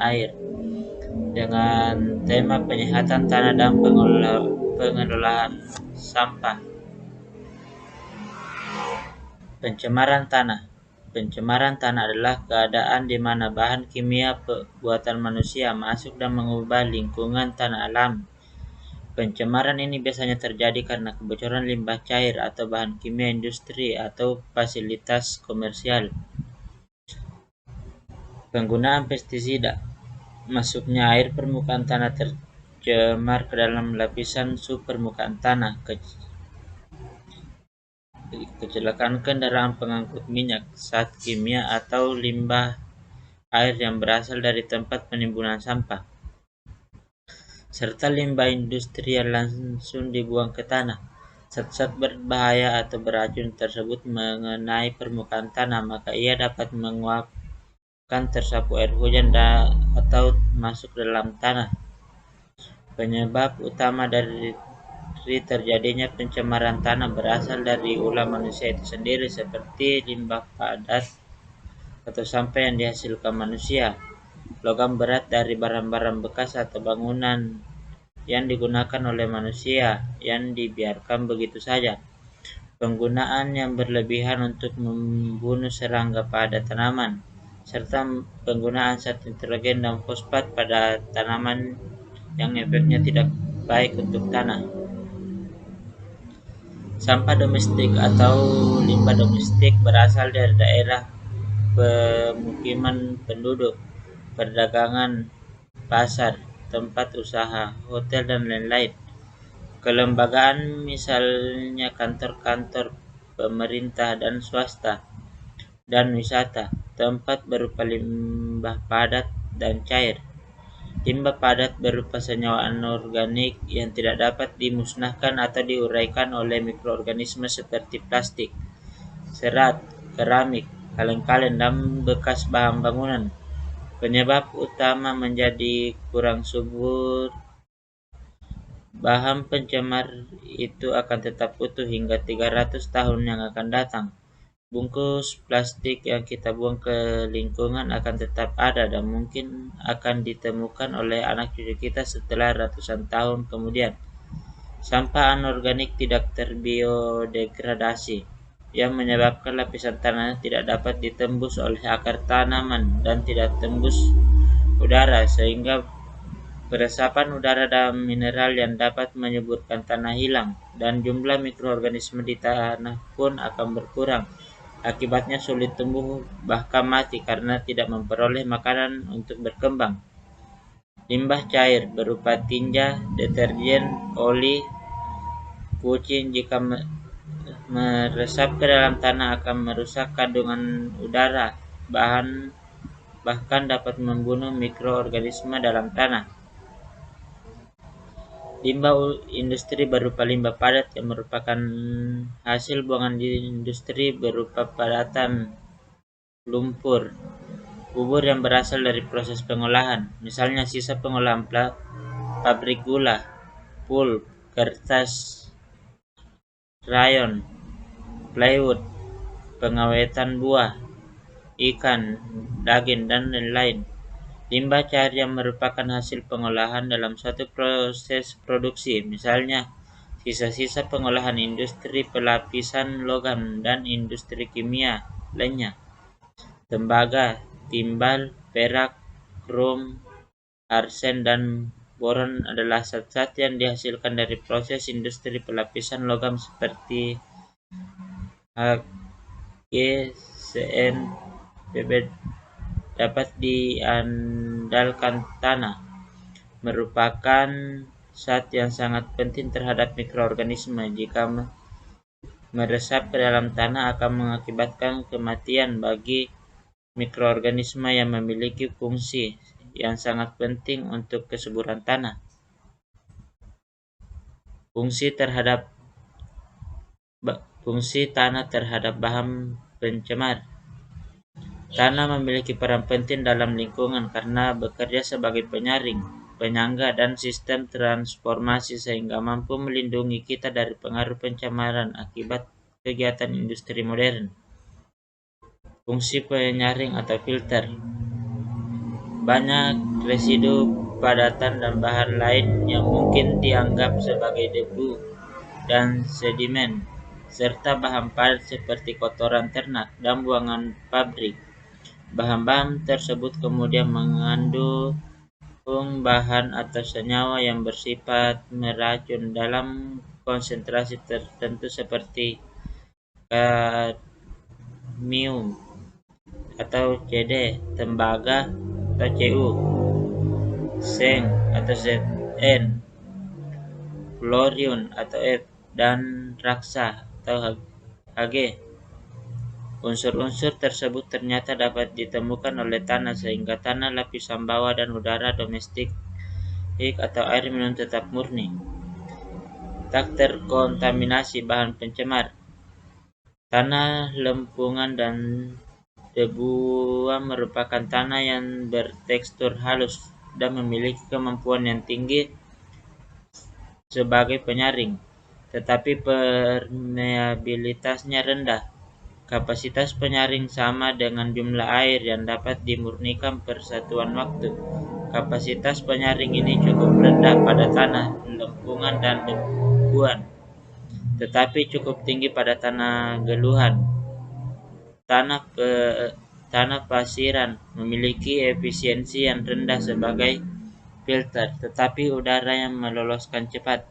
air dengan tema penyehatan tanah dan pengelolaan sampah. Pencemaran tanah. Pencemaran tanah adalah keadaan di mana bahan kimia buatan manusia masuk dan mengubah lingkungan tanah alam. Pencemaran ini biasanya terjadi karena kebocoran limbah cair atau bahan kimia industri atau fasilitas komersial. Penggunaan pestisida. Masuknya air permukaan tanah tercemar ke dalam lapisan subpermukaan tanah. Kecelakaan kendaraan pengangkut minyak, zat kimia, atau limbah air yang berasal dari tempat penimbunan sampah, serta limbah industri yang langsung dibuang ke tanah. Zat-zat berbahaya atau beracun tersebut mengenai permukaan tanah, maka ia dapat menguapkan tersapu air hujan atau masuk dalam tanah. Penyebab utama dari terjadinya pencemaran tanah berasal dari ulah manusia itu sendiri, seperti limbah padat atau sampah yang dihasilkan manusia, logam berat dari barang-barang bekas atau bangunan yang digunakan oleh manusia yang dibiarkan begitu saja, penggunaan yang berlebihan untuk membunuh serangga pada tanaman, serta penggunaan zat nitrogen dan fosfat pada tanaman yang efeknya tidak baik untuk tanah. Sampah domestik atau limbah domestik berasal dari daerah pemukiman penduduk, perdagangan, pasar, tempat usaha, hotel, dan lain-lain. Kelembagaan misalnya kantor-kantor pemerintah dan swasta, dan wisata, tempat berupa limbah padat dan cair. Limbah padat berupa senyawa anorganik yang tidak dapat dimusnahkan atau diuraikan oleh mikroorganisme seperti plastik, serat, keramik, kaleng-kaleng, dan bekas bahan bangunan. Penyebab utama menjadi kurang subur. Bahan pencemar itu akan tetap utuh hingga 300 tahun yang akan datang. Bungkus plastik yang kita buang ke lingkungan akan tetap ada dan mungkin akan ditemukan oleh anak cucu kita setelah ratusan tahun kemudian. Sampah anorganik tidak terbiodegradasi, yang menyebabkan lapisan tanah tidak dapat ditembus oleh akar tanaman dan tidak tembus udara, sehingga peresapan udara dan mineral yang dapat menyuburkan tanah hilang, dan jumlah mikroorganisme di tanah pun akan berkurang. Akibatnya sulit tumbuh, bahkan mati karena tidak memperoleh makanan untuk berkembang. Limbah cair berupa tinja, deterjen, oli, kucing jika meresap ke dalam tanah akan merusak kandungan udara, bahkan dapat membunuh mikroorganisme dalam tanah. Limbah industri berupa limbah padat yang merupakan hasil buangan industri berupa padatan lumpur, bubur yang berasal dari proses pengolahan, misalnya sisa pengolahan pabrik gula, pulp, kertas, rayon, plywood, pengawetan buah, ikan, daging, dan lain-lain. Limbah cair yang merupakan hasil pengolahan dalam suatu proses produksi, misalnya sisa-sisa pengolahan industri pelapisan logam dan industri kimia lainnya. Tembaga, timbal, perak, krom, arsen, dan boron adalah zat-zat yang dihasilkan dari proses industri pelapisan logam seperti HgCN, Pb dapat diandalkan tanah, merupakan zat yang sangat penting terhadap mikroorganisme. Jika meresap ke dalam tanah akan mengakibatkan kematian bagi mikroorganisme yang memiliki fungsi yang sangat penting untuk kesuburan tanah. Fungsi tanah terhadap bahan pencemar. Tanah memiliki peran penting dalam lingkungan karena bekerja sebagai penyaring, penyangga, dan sistem transformasi sehingga mampu melindungi kita dari pengaruh pencemaran akibat kegiatan industri modern. Fungsi penyaring atau filter. banyak residu padatan dan bahan lain yang mungkin dianggap sebagai debu dan sedimen, serta bahan padat seperti kotoran ternak dan buangan pabrik. Bahan-bahan tersebut kemudian mengandung bahan atau senyawa yang bersifat meracun dalam konsentrasi tertentu seperti kadmium atau CD, tembaga atau Cu, seng atau Zn, fluorine atau F, dan raksa atau Hg. Unsur-unsur tersebut ternyata dapat ditemukan oleh tanah sehingga tanah lapisan bawah dan udara domestik atau air minum tetap murni, tak terkontaminasi bahan pencemar. Tanah lempungan dan debuan merupakan tanah yang bertekstur halus dan memiliki kemampuan yang tinggi sebagai penyaring, tetapi permeabilitasnya rendah. Kapasitas penyaring sama dengan jumlah air yang dapat dimurnikan per satuan waktu. Kapasitas penyaring ini cukup rendah pada tanah lempungan dan debuan, tetapi cukup tinggi pada tanah geluhan. Tanah pasiran memiliki efisiensi yang rendah sebagai filter, tetapi udara yang meloloskan cepat.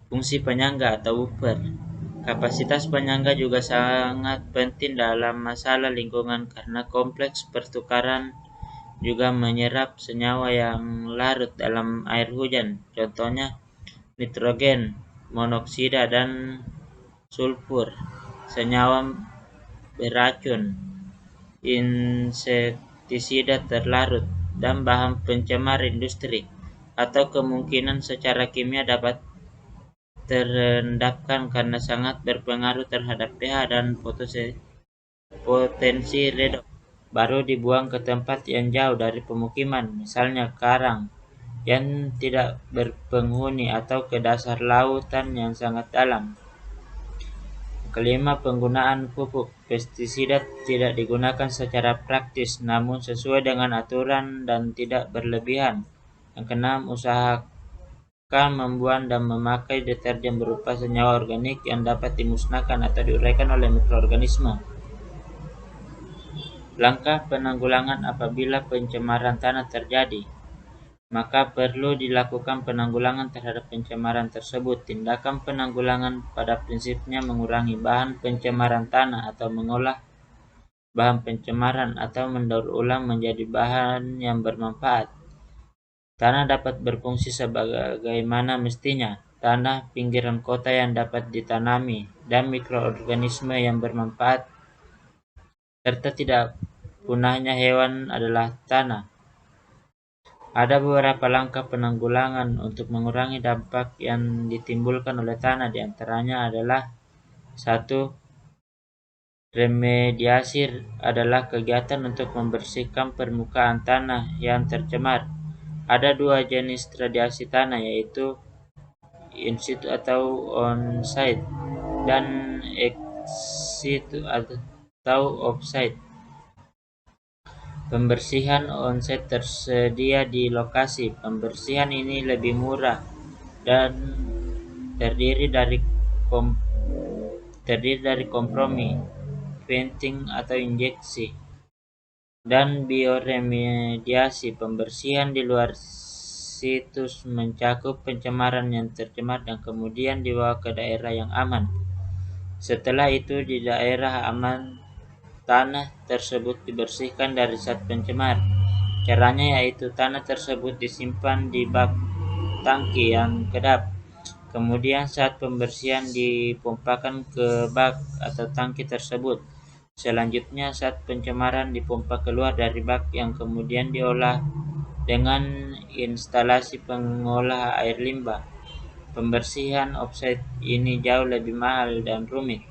Fungsi penyangga atau buffer. Kapasitas penyangga juga sangat penting dalam masalah lingkungan karena kompleks pertukaran juga menyerap senyawa yang larut dalam air hujan, contohnya nitrogen, monoksida, dan sulfur. Senyawa beracun, insektisida terlarut, dan bahan pencemar industri atau kemungkinan secara kimia dapat terendapkan karena sangat berpengaruh terhadap pH dan potensi redoks. Baru dibuang ke tempat yang jauh dari pemukiman, misalnya karang yang tidak berpenghuni atau ke dasar lautan yang sangat dalam. Kelima, penggunaan pupuk pestisida tidak digunakan secara praktis namun sesuai dengan aturan dan tidak berlebihan. Yang keenam, usahakan membuang dan memakai deterjen berupa senyawa organik yang dapat dimusnahkan atau diuraikan oleh mikroorganisme. Langkah penanggulangan apabila pencemaran tanah terjadi. Maka perlu dilakukan penanggulangan terhadap pencemaran tersebut. Tindakan penanggulangan pada prinsipnya mengurangi bahan pencemaran tanah atau mengolah bahan pencemaran atau mendaur ulang menjadi bahan yang bermanfaat. Tanah dapat berfungsi sebagaimana mestinya. Tanah pinggiran kota yang dapat ditanami dan mikroorganisme yang bermanfaat serta tidak punahnya hewan adalah tanah. Ada beberapa langkah penanggulangan untuk mengurangi dampak yang ditimbulkan oleh tanah, di antaranya adalah 1. Remediasi adalah kegiatan untuk membersihkan permukaan tanah yang tercemar. Ada dua jenis radiasi tanah, yaitu in situ atau on-site dan ex situ atau off-site. Pembersihan on-site tersedia di lokasi. Pembersihan ini lebih murah dan terdiri dari kompromi, venting atau injeksi, dan bioremediasi. Pembersihan di luar situs mencakup pencemaran yang tercemar dan kemudian dibawa ke daerah yang aman. Setelah itu di daerah aman tanah tersebut dibersihkan dari zat pencemar. Caranya yaitu tanah tersebut disimpan di bak tangki yang kedap. Kemudian saat pembersihan dipompakan ke bak atau tangki tersebut. Selanjutnya saat pencemaran dipompa keluar dari bak yang kemudian diolah dengan instalasi pengolah air limbah. Pembersihan offsite ini jauh lebih mahal dan rumit.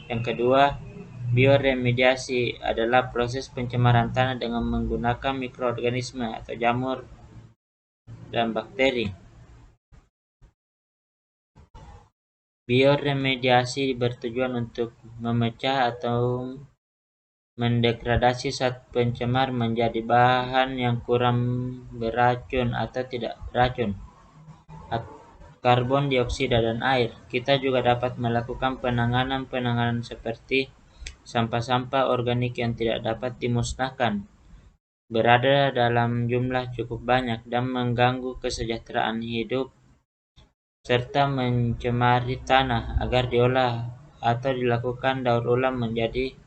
Yang kedua, bioremediasi adalah proses pencemaran tanah dengan menggunakan mikroorganisme atau jamur dan bakteri. Bioremediasi bertujuan untuk memecah atau mendegradasi saat pencemar menjadi bahan yang kurang beracun atau tidak beracun, karbon dioksida dan air. Kita juga dapat melakukan penanganan seperti sampah-sampah organik yang tidak dapat dimusnahkan, berada dalam jumlah cukup banyak dan mengganggu kesejahteraan hidup serta mencemari tanah agar diolah atau dilakukan daur ulang menjadi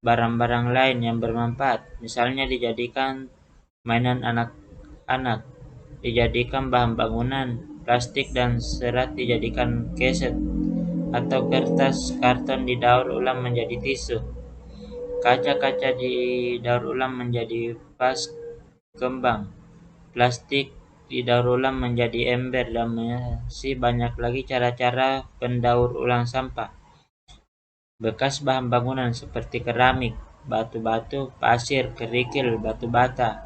barang-barang lain yang bermanfaat, misalnya dijadikan mainan anak-anak, dijadikan bahan bangunan, plastik dan serat dijadikan keset, atau kertas karton didaur ulang menjadi tisu, kaca-kaca didaur ulang menjadi vas kembang, plastik didaur ulang menjadi ember, dan masih banyak lagi cara-cara pendaur ulang sampah. Bekas bahan bangunan seperti keramik, batu-batu, pasir, kerikil, batu bata,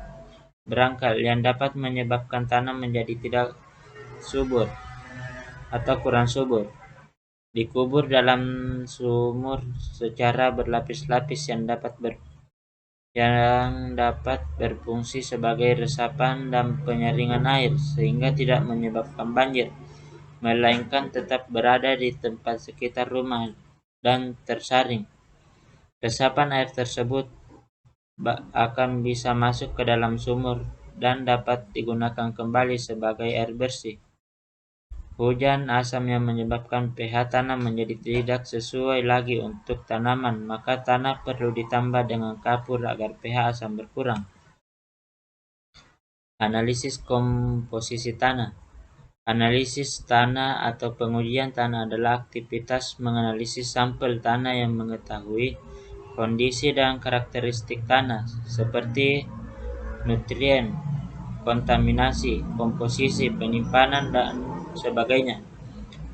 berangkal yang dapat menyebabkan tanah menjadi tidak subur atau kurang subur, dikubur dalam sumur secara berlapis-lapis yang dapat berfungsi sebagai resapan dan penyaringan air sehingga tidak menyebabkan banjir, melainkan tetap berada di tempat sekitar rumah dan tersaring. Resapan air tersebut akan bisa masuk ke dalam sumur dan dapat digunakan kembali sebagai air bersih. Hujan asam yang menyebabkan pH tanah menjadi tidak sesuai lagi untuk tanaman, maka tanah perlu ditambah dengan kapur agar pH asam berkurang. Analisis komposisi tanah. Analisis tanah atau pengujian tanah adalah aktivitas menganalisis sampel tanah yang mengetahui kondisi dan karakteristik tanah seperti nutrien, kontaminasi, komposisi, penyimpanan, dan sebagainya.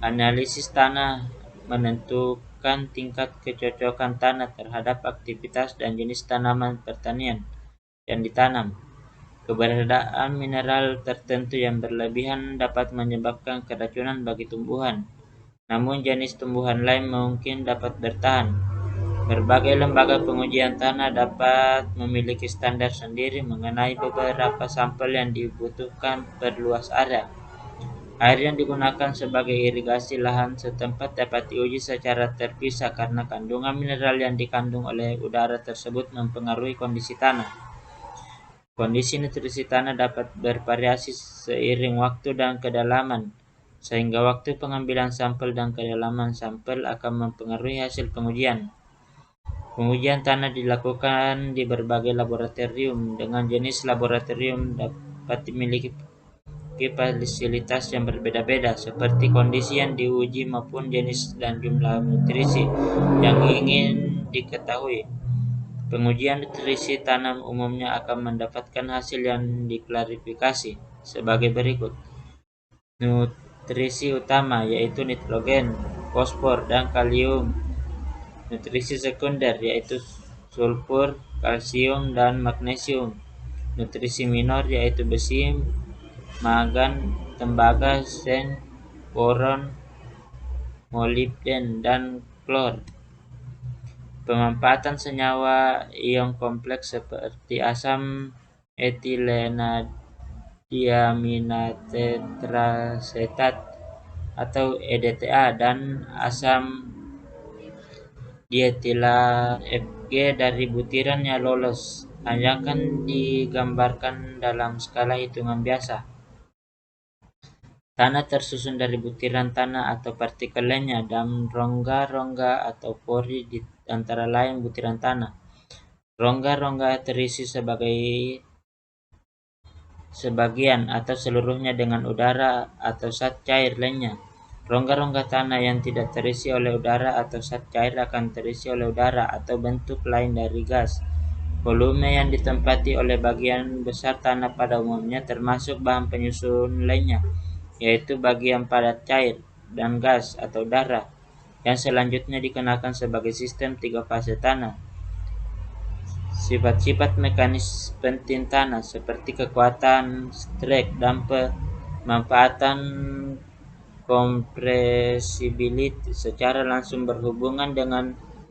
Analisis tanah menentukan tingkat kecocokan tanah terhadap aktivitas dan jenis tanaman pertanian yang ditanam. Keberadaan mineral tertentu yang berlebihan dapat menyebabkan keracunan bagi tumbuhan, namun jenis tumbuhan lain mungkin dapat bertahan. Berbagai lembaga pengujian tanah dapat memiliki standar sendiri mengenai beberapa sampel yang dibutuhkan per luas area. Air yang digunakan sebagai irigasi lahan setempat dapat diuji secara terpisah karena kandungan mineral yang dikandung oleh udara tersebut mempengaruhi kondisi tanah. Kondisi nutrisi tanah dapat bervariasi seiring waktu dan kedalaman, sehingga waktu pengambilan sampel dan kedalaman sampel akan mempengaruhi hasil pengujian. Pengujian tanah dilakukan di berbagai laboratorium. Dengan jenis laboratorium dapat dimiliki fasilitas yang berbeda-beda, seperti kondisi yang diuji maupun jenis dan jumlah nutrisi yang ingin diketahui. Pengujian nutrisi tanam umumnya akan mendapatkan hasil yang diklarifikasi sebagai berikut. Nutrisi utama yaitu nitrogen, fosfor, dan kalium. Nutrisi sekunder yaitu sulfur, kalsium, dan magnesium. Nutrisi minor yaitu besi, mangan, tembaga, zen, boron, molibden, dan klor. Pemanfaatan senyawa ion kompleks seperti asam etilenadiaminatetrasetat atau EDTA dan asam dietilan Fg dari butirannya lolos akan digambarkan dalam skala hitungan biasa. Tanah tersusun dari butiran tanah atau partikel lainnya dan rongga-rongga atau pori di antara lain butiran tanah. Rongga-rongga terisi sebagian atau seluruhnya dengan udara atau zat cair lainnya. Rongga-rongga tanah yang tidak terisi oleh udara atau zat cair akan terisi oleh udara atau bentuk lain dari gas. Volume yang ditempati oleh bagian besar tanah pada umumnya termasuk bahan penyusun lainnya, yaitu bagian padat cair dan gas atau udara, yang selanjutnya dikenakan sebagai sistem 3 fase tanah. Sifat-sifat mekanis penting tanah seperti kekuatan strek dan pemanfaatan compressibility secara langsung berhubungan dengan